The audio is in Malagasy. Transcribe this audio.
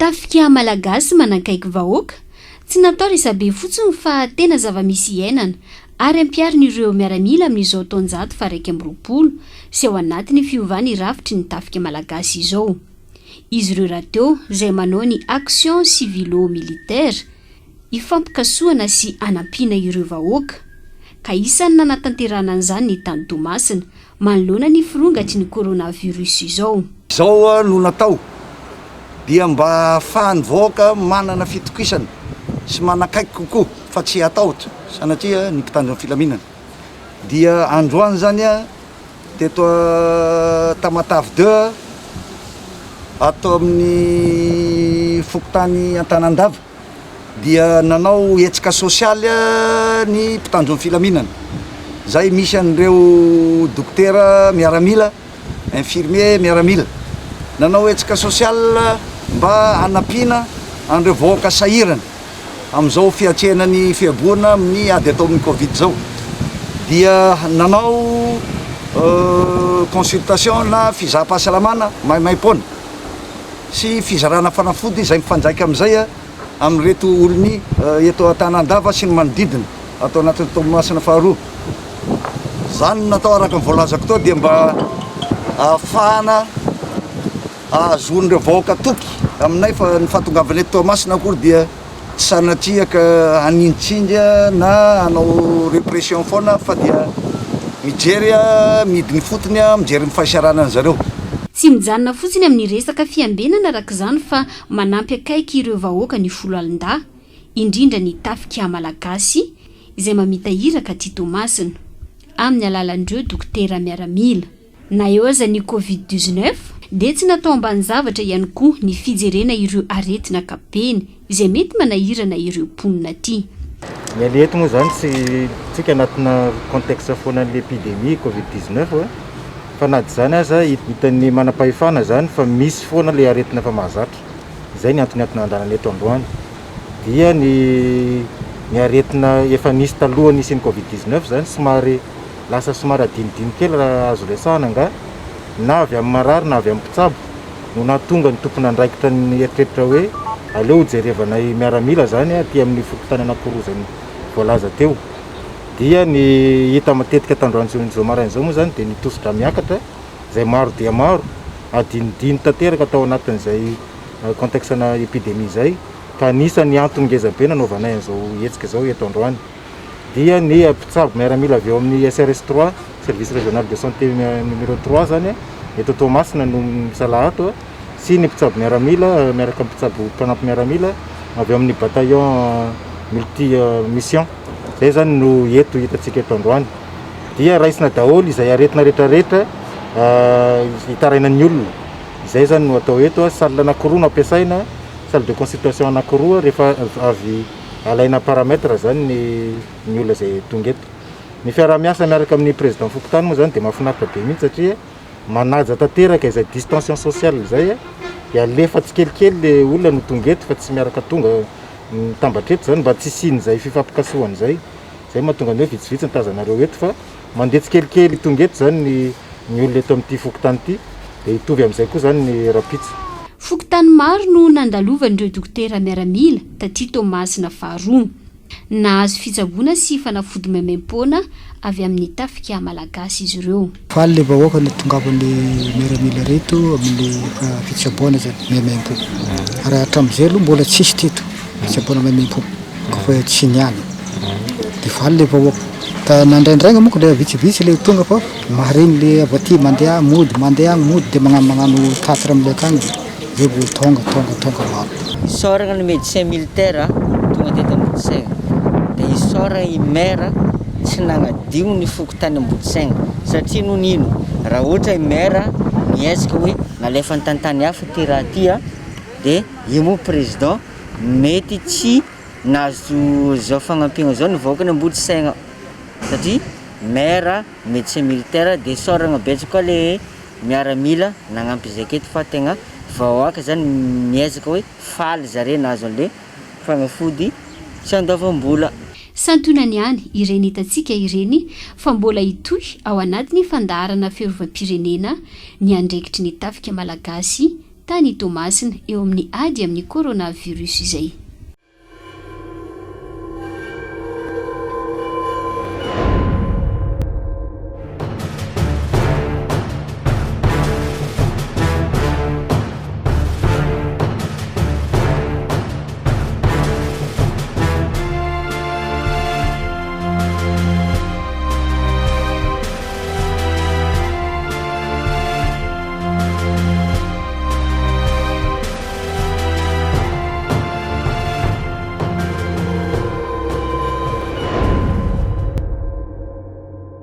Tafika Malagasy manankaiky vahoaka tsy natao resabe fotsiny fa tena zava-misy iainana ary ampiarin'ireo miaramila amin'izao taonjato fa 120 sy ao anatiny fiovany rafitry ny Tafika Malagasy izao. Izy ireo rahateo izay manao ny action civilo-militaire ifampikasoana sy anampiana ireo vahoaka ka isany nanatanterana an'izany ny tany Toamasina manoloana ny firongatry ny coronavirus izao. Izao no natao dia mba ahafahany vahoaka manana fitokisana sy manakaiky kokoa fa tsy atahotra sanatria ny mpitandro ny filaminana. Dia androany zany teto Tamatavy 2 atao amin'ny fokotany Antanandava dia nanao hetsika sosialy ny mpitandro ny filaminana. Zay misy an'ireo dokotera miaramila, infirmier miaramila. Nanao hetsika sosialy mba hanampiana an'ireo vahoaka sahirana amin'izao fiatsenany fiaboana amin'ny ady atao amin'ny Covid zao. Dia nanao consultation na fizaham-pahasalamana maimaim-poana sy fizarana fanafody izay mifanjaika amin'izay amin'ireto olony eto Antanandava sy ny manodidina atao anatin'ny Toamasina faharoa. Zany natao araka ny voalazako tao dia mba ahafahana ahazoan'ireo vahoaka toky aminay fa ny fahatongavana eto Toamasina akory dia tsy sanatria ka hanintsindra na hanao répression foana fa dia mijery midiny fotony mijery ny fahasarana an'zareo. Tsy mijanona fotsiny amin'ny resaka fiambenana araka izany fa manampy akaiky ireo vahoaka ny folo alin-dà indrindra ny Tafika Malagasy izay mamita hiraka ty Toamasina amin'ny alalan'ireo dokotera miaramila. Na eo aza ny Covid-19 dia tsy natao ambany zavatra ihany koa ny fijerena ireo aretina kapeny izay mety manahirana ireo mponina aty. Ny alety moa zany tsika anatina contexte foana l'épidémie Covid-19 fa na zany aza hitan'ny manam-pahefana zany fa misy foana le aretina fa mahazatra. Izay ny antony andanana eto androany. Dia ny aretina efa nisy taloha nisy ny Covid-19 zany somary lasa somary adinidiny kely raha azo resahana nga na avy amin'ny marary na avy amin'ny mpitsabo no nahatonga ny tompona andraikitra ny eritreritra hoe aleo jerevanay miaramila zany aty amin'ny fokotany anankiroa zany voalaza teo. Dia ny hita matetika tandroany zao maraina zao moa zany dia ny tositra miakatra izay maro dia maro adinidiny tanteraka tao anatin'izay contexte-na épidémie zay ka anisan'ny antony ngezabe nanaovanay an'izao hetsika zao eto androany. Dia ny mpitsabo miaramila avy eo amin'ny SRS 3 service régional de santé numéro 3 zany eto Toamasina no misalahato sy ny mpitsabo miaramila miaraka amin'ny mpitsabo mpanampy miaramila avy eo amin'ny bataillon multi mission. Zay zany no eto hitatsika eto androany. Dia raisina daholo izay aretina rehetrarehetra hitarainan'ny olona. Izay zany no atao eto salle anankiroa no ampiasaina, salle de consultation anankiroa rehefa avy alaina paramètre zany ny olona zay tonga eto. Ny fiara-miasa miaraka amin'ny président fokotany moa zany dia mahafinaritra be mihitsy satria manaja tanteraka izay distanciation sociale zay dia alefa tsikelikely le olona no tonga eto fa tsy miaraka tonga mitambatra eto zany mba tsy siny zay fifampikasohany zay. Zay mahatonga ny hoe vitsivitsy ny tazanareo eto fa mandeha tsikelikely tonga eto zany ny olona eto amin'ity fokotany ity dia hitovy amin'izay koa zany ny rapitsa. Fokotany maro no nandalovan'ireo dokotera miaramila taty Toamasina faharoa. Nahazo fitsaboana sy fanafody maimaim-poana avy amin'ny Tafika Malagasy izy ireo. Faly le vahoaka ny tongavan'ny miaramila reto amin'ny fitsaboana zany maimaim-po. Ary hatramin'izay aloha mbola tsisy teto fitsaboana maimaim-po fa tsy niany. Dia faly le vahoaka. Ka nandraindraigna moa le vitsivitsy le tonga fa mareny le avy aty mandeha mody dia magnano tatra amin'ilay akagny. Zay vao tonga maro. Isoragna ny médecin militaire tonga teto Ambodisaigna. Dia isoragna i maire tsy nagnadio ny fokotany Ambodisaigna satria nonino raha ohatra i maire miezaka hoe nalefa ny tantany hafa ty raha ty dia io moa président mety tsy nahazo zao fagnampiana zao ny vahoaka ny Ambodisaigna satria maire médecin militaire dia isoragna betsaka le miaramila nagnampy zay keto fa tegna vahoaka zany miezaka hoe faly zare nahazo an'le fagnafody tsy andavam-bola. Santonany ihany ireny hitantsika ireny fa mbola hitohy ao anatin'ny fandaharana fiarovam-pirenena ny andraikitry ny Tafika Malagasy tany Toamasina eo amin'ny ady amin'ny coronavirus izay.